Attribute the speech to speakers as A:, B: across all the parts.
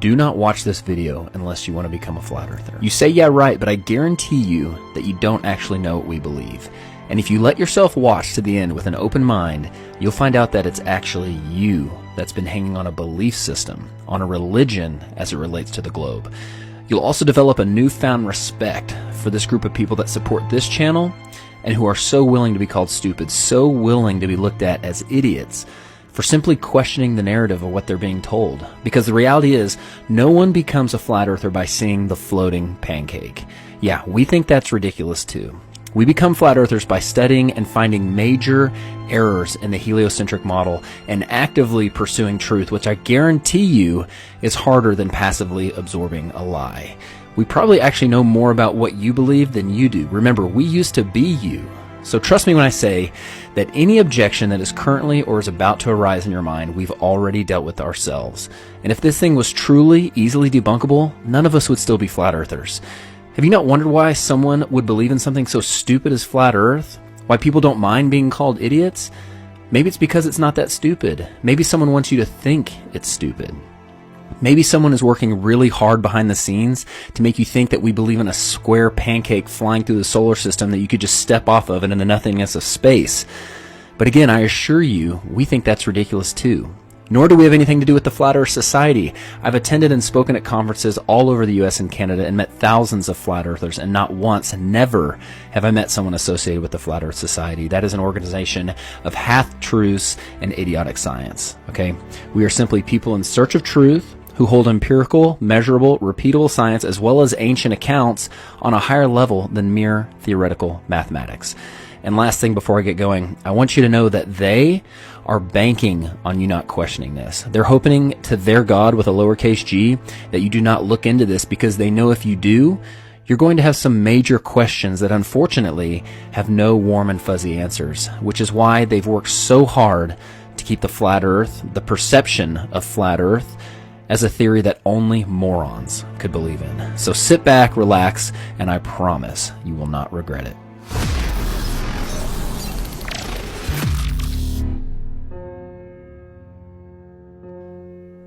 A: Do not watch this video unless you want to become a flat earther. You say, yeah, right, but I guarantee you that you don't actually know what we believe. And if you let yourself watch to the end with an open mind, you'll find out that it's actually you that's been hanging on a belief system, on a religion as it relates to the globe. You'll also develop a newfound respect for this group of people that support this channel and who are so willing to be called stupid, so willing to be looked at as idiots for simply questioning the narrative of what they're being told. Because the reality is, no one becomes a flat earther by seeing the floating pancake. Yeah, we think that's ridiculous too. We become flat earthers by studying and finding major errors in the heliocentric model and actively pursuing truth, which I guarantee you is harder than passively absorbing a lie. We probably actually know more about what you believe than you do. Remember, we used to be you. So trust me when I say that any objection that is currently or is about to arise in your mind, we've already dealt with ourselves. And if this thing was truly easily debunkable, none of us would still be flat earthers. Have you not wondered why someone would believe in something so stupid as flat earth? Why people don't mind being called idiots? Maybe it's because it's not that stupid. Maybe someone wants you to think it's stupid. Maybe someone is working really hard behind the scenes to make you think that we believe in a square pancake flying through the solar system that you could just step off of and in the nothingness of space. But again, I assure you, we think that's ridiculous too. Nor do we have anything to do with the Flat Earth Society. I've attended and spoken at conferences all over the US and Canada and met thousands of flat earthers, and not once, never have I met someone associated with the Flat Earth Society. That is an organization of half-truths and idiotic science. Okay? We are simply people in search of truth who hold empirical, measurable, repeatable science as well as ancient accounts on a higher level than mere theoretical mathematics. And last thing before I get going, I want you to know that they are banking on you not questioning this. They're hoping to their God with a lowercase g that you do not look into this, because they know if you do, you're going to have some major questions that unfortunately have no warm and fuzzy answers, which is why they've worked so hard to keep the flat earth, the perception of flat earth, as a theory that only morons could believe in. So sit back, relax, and I promise you will not regret it.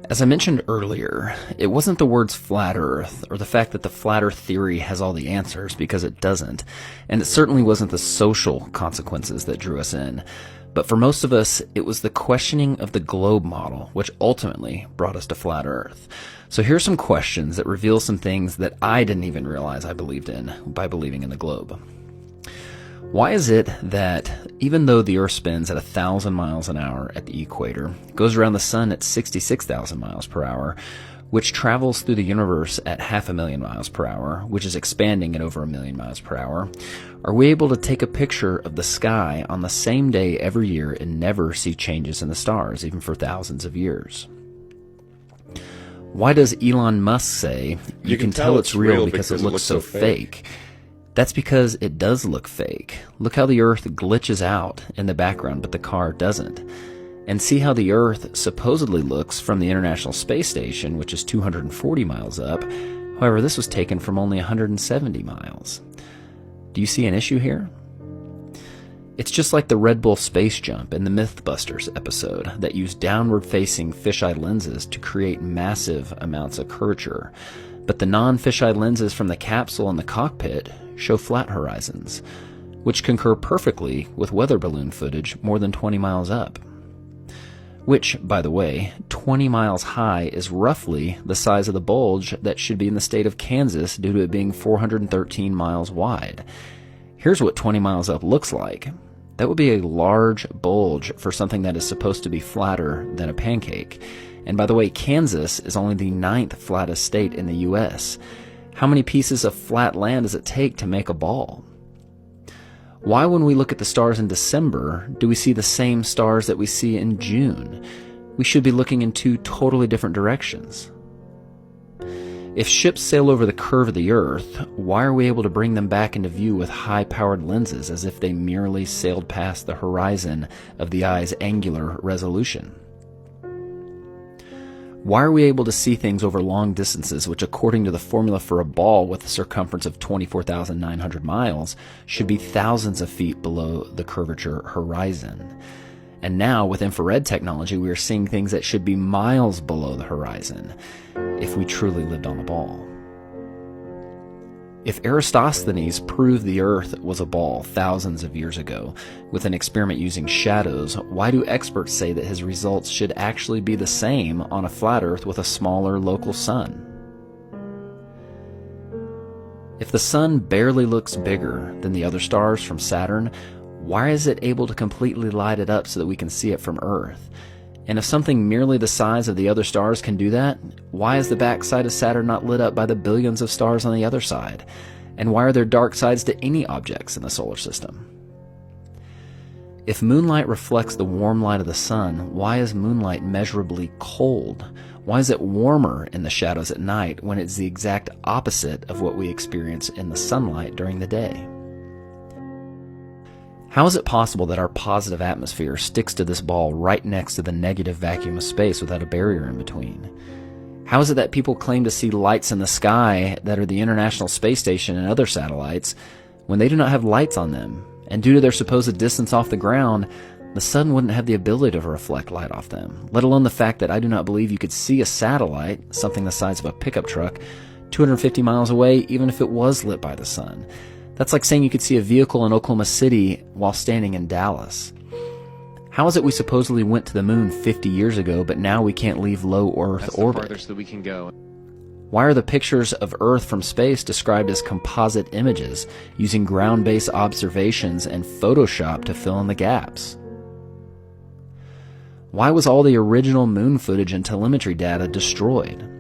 A: As I mentioned earlier, it wasn't the words flat earth or the fact that the flat earth theory has all the answers, because it doesn't, and it certainly wasn't the social consequences that drew us in. But for most of us, it was the questioning of the globe model which ultimately brought us to flat earth. So here's some questions that reveal some things that I didn't even realize I believed in by believing in the globe. Why is it that even though the Earth spins at 1,000 miles an hour at the equator, goes around the sun at 66,000 miles per hour, which travels through the universe at 500,000 miles per hour, which is expanding at over 1,000,000 miles per hour, are we able to take a picture of the sky on the same day every year and never see changes in the stars, even for thousands of years? Why does Elon Musk say, you can tell it's real because it looks so fake? That's because it does look fake. Look how the Earth glitches out in the background, but the car doesn't. And see how the Earth supposedly looks from the International Space Station, which is 240 miles up. However, this was taken from only 170 miles. Do you see an issue here? It's just like the Red Bull space jump in the Mythbusters episode that used downward-facing fisheye lenses to create massive amounts of curvature. But the non-fisheye lenses from the capsule and the cockpit show flat horizons, which concur perfectly with weather balloon footage more than 20 miles up. Which, by the way, 20 miles high is roughly the size of the bulge that should be in the state of Kansas due to it being 413 miles wide. Here's what 20 miles up looks like. That would be a large bulge for something that is supposed to be flatter than a pancake. And by the way, Kansas is only the 9th flattest state in the U.S. How many pieces of flat land does it take to make a ball? Why, when we look at the stars in December, do we see the same stars that we see in June? We should be looking in two totally different directions. If ships sail over the curve of the Earth, why are we able to bring them back into view with high-powered lenses as if they merely sailed past the horizon of the eye's angular resolution? Why are we able to see things over long distances, which according to the formula for a ball with a circumference of 24,900 miles, should be thousands of feet below the curvature horizon? And now, with infrared technology, we are seeing things that should be miles below the horizon if we truly lived on a ball. If Eratosthenes proved the Earth was a ball thousands of years ago with an experiment using shadows, why do experts say that his results should actually be the same on a flat Earth with a smaller local sun? If the sun barely looks bigger than the other stars from Saturn, why is it able to completely light it up so that we can see it from Earth? And if something merely the size of the other stars can do that, why is the backside of Saturn not lit up by the billions of stars on the other side? And why are there dark sides to any objects in the solar system? If moonlight reflects the warm light of the sun, why is moonlight measurably cold? Why is it warmer in the shadows at night when it's the exact opposite of what we experience in the sunlight during the day? How is it possible that our positive atmosphere sticks to this ball right next to the negative vacuum of space without a barrier in between? How is it that people claim to see lights in the sky that are the International Space Station and other satellites when they do not have lights on them? And due to their supposed distance off the ground, the sun wouldn't have the ability to reflect light off them, let alone the fact that I do not believe you could see a satellite, something the size of a pickup truck, 250 miles away even if it was lit by the sun. That's like saying you could see a vehicle in Oklahoma City while standing in Dallas. How is it we supposedly went to the moon 50 years ago, but now we can't leave low Earth orbit?
B: That's the farthest that we can go.
A: Why are the pictures of Earth from space described as composite images, using ground-based observations and Photoshop to fill in the gaps? Why was all the original moon footage and telemetry data destroyed?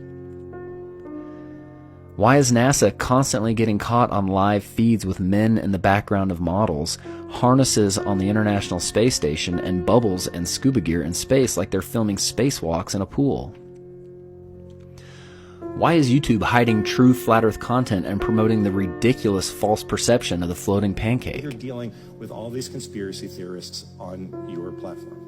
A: Why is NASA constantly getting caught on live feeds with men in the background of models, harnesses on the International Space Station, and bubbles and scuba gear in space like they're filming spacewalks in a pool? Why is YouTube hiding true flat Earth content and promoting the ridiculous false perception of the floating pancake?
C: You're dealing with all these conspiracy theorists on your platform.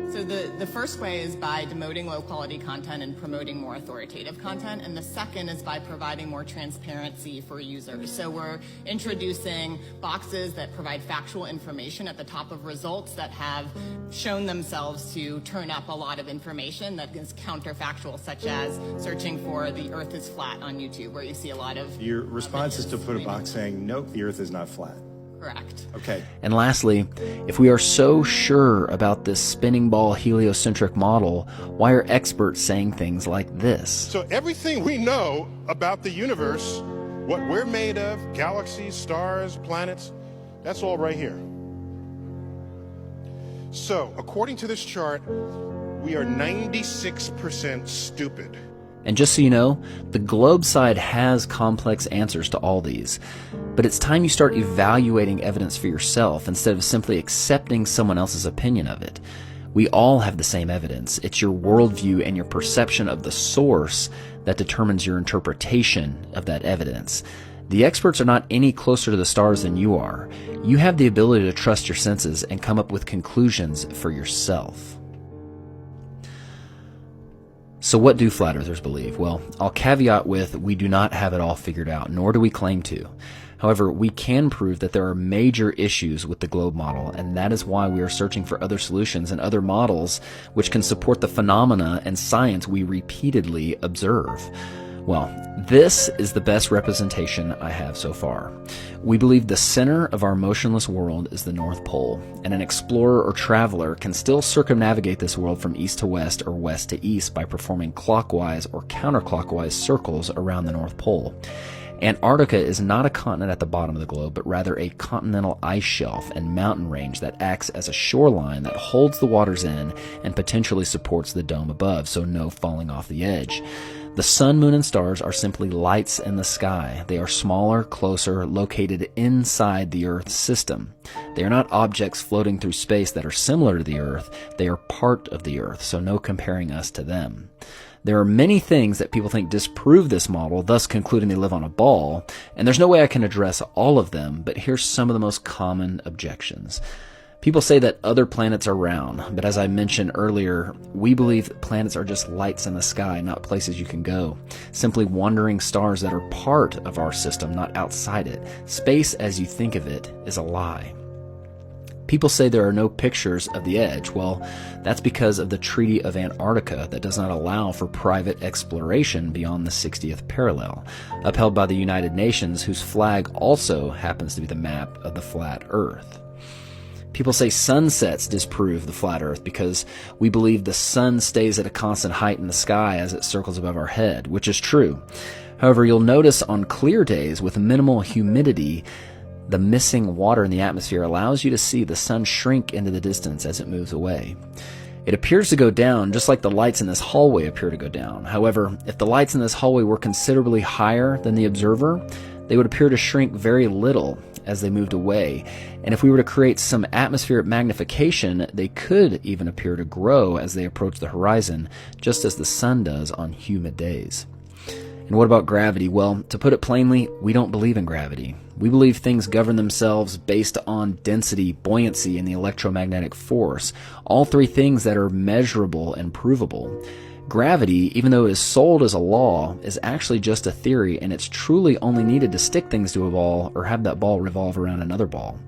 D: So the first way is by demoting low-quality content and promoting more authoritative content, and the second is by providing more transparency for users. So we're introducing boxes that provide factual information at the top of results that have shown themselves to turn up a lot of information that is counterfactual, such as searching for the Earth is flat on YouTube, where you see a lot of...
C: Your response is to put a box saying, nope, the Earth is not flat.
D: Correct.
C: Okay.
A: And lastly, if we are so sure about this spinning ball heliocentric model, why are experts saying things like this?
E: So everything we know about the universe, what we're made of, galaxies, stars, planets, that's all right here. So according to this chart, we are 96% stupid.
A: And just so you know, the globe side has complex answers to all these. But it's time you start evaluating evidence for yourself instead of simply accepting someone else's opinion of it. We all have the same evidence. It's your worldview and your perception of the source that determines your interpretation of that evidence. The experts are not any closer to the stars than you are. You have the ability to trust your senses and come up with conclusions for yourself. So what do flat earthers believe? Well, I'll caveat with, we do not have it all figured out, nor do we claim to. However, we can prove that there are major issues with the globe model, and that is why we are searching for other solutions and other models which can support the phenomena and science we repeatedly observe. Well, this is the best representation I have so far. We believe the center of our motionless world is the North Pole, and an explorer or traveler can still circumnavigate this world from east to west or west to east by performing clockwise or counterclockwise circles around the North Pole. Antarctica is not a continent at the bottom of the globe, but rather a continental ice shelf and mountain range that acts as a shoreline that holds the waters in and potentially supports the dome above, so no falling off the edge. The sun, moon, and stars are simply lights in the sky. They are smaller, closer, located inside the Earth's system. They are not objects floating through space that are similar to the Earth. They are part of the Earth, so no comparing us to them. There are many things that people think disprove this model, thus concluding they live on a ball, and there's no way I can address all of them, but here's some of the most common objections. People say that other planets are round, but as I mentioned earlier, we believe planets are just lights in the sky, not places you can go. Simply wandering stars that are part of our system, not outside it. Space, as you think of it, is a lie. People say there are no pictures of the edge. Well, that's because of the Treaty of Antarctica that does not allow for private exploration beyond the 60th parallel, upheld by the United Nations, whose flag also happens to be the map of the flat Earth. People say sunsets disprove the flat Earth because we believe the sun stays at a constant height in the sky as it circles above our head, which is true. However, you'll notice on clear days with minimal humidity, the missing water in the atmosphere allows you to see the sun shrink into the distance as it moves away. It appears to go down just like the lights in this hallway appear to go down. However, if the lights in this hallway were considerably higher than the observer, they would appear to shrink very little as they moved away. And if we were to create some atmospheric magnification, they could even appear to grow as they approach the horizon, just as the sun does on humid days. And what about gravity? Well, to put it plainly, we don't believe in gravity. We believe things govern themselves based on density, buoyancy, and the electromagnetic force, all three things that are measurable and provable. Gravity, even though it is sold as a law, is actually just a theory, and it's truly only needed to stick things to a ball or have that ball revolve around another ball.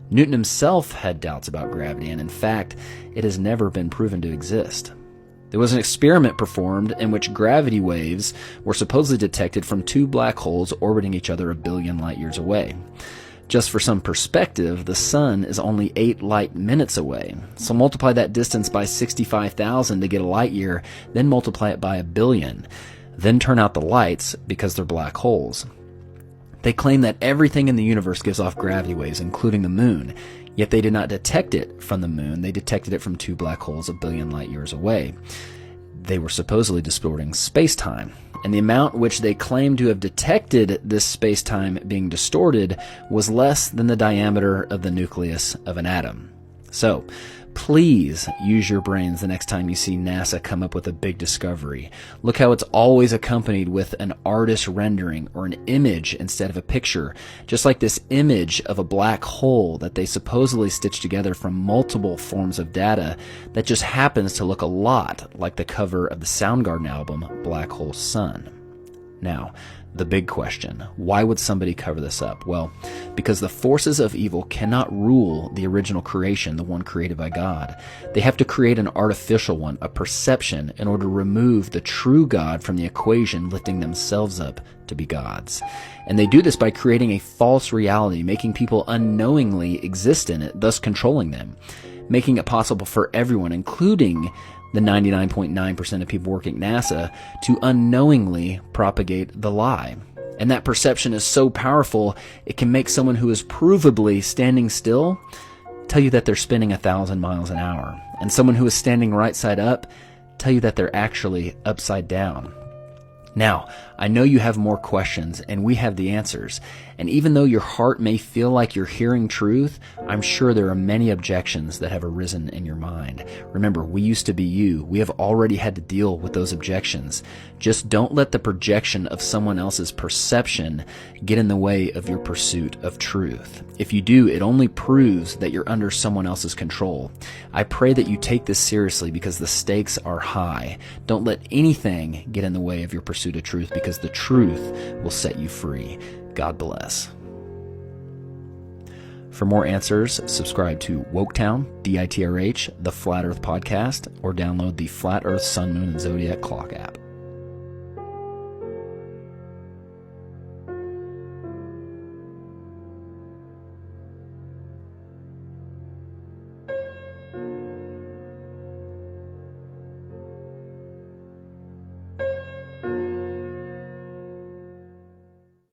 A: Newton himself had doubts about gravity, and in fact, it has never been proven to exist. There was an experiment performed in which gravity waves were supposedly detected from two black holes orbiting each other 1 billion light years away. Just for some perspective, the sun is only 8 light minutes away. So multiply that distance by 65,000 to get a light year, then multiply it by 1 billion. Then turn out the lights because they're black holes. They claim that everything in the universe gives off gravity waves, including the moon. Yet they did not detect it from the moon. They detected it from two black holes 1 billion light years away. They were supposedly distorting space-time. And the amount which they claimed to have detected this space-time being distorted was less than the diameter of the nucleus of an atom. So, please use your brains the next time you see NASA come up with a big discovery. Look how it's always accompanied with an artist rendering or an image instead of a picture, just like this image of a black hole that they supposedly stitched together from multiple forms of data that just happens to look a lot like the cover of the Soundgarden album, Black Hole Sun. Now, the big question, why would somebody cover this up? Well, because the forces of evil cannot rule the original creation, the one created by God. They have to create an artificial one, a perception, in order to remove the true God from the equation, lifting themselves up to be gods. And they do this by creating a false reality, making people unknowingly exist in it, thus controlling them, making it possible for everyone, including the 99.9% of people working at NASA, to unknowingly propagate the lie. And that perception is so powerful, it can make someone who is provably standing still tell you that they're spinning 1,000 miles an hour. And someone who is standing right side up tell you that they're actually upside down. Now, I know you have more questions, and we have the answers. And even though your heart may feel like you're hearing truth, I'm sure there are many objections that have arisen in your mind. Remember, we used to be you. We have already had to deal with those objections. Just don't let the projection of someone else's perception get in the way of your pursuit of truth. If you do, it only proves that you're under someone else's control. I pray that you take this seriously because the stakes are high. Don't let anything get in the way of your pursuit of truth, because the truth will set you free. God bless. For more answers, subscribe to Woketown, DITRH, the Flat Earth Podcast, or download the Flat Earth Sun, Moon, and Zodiac Clock app.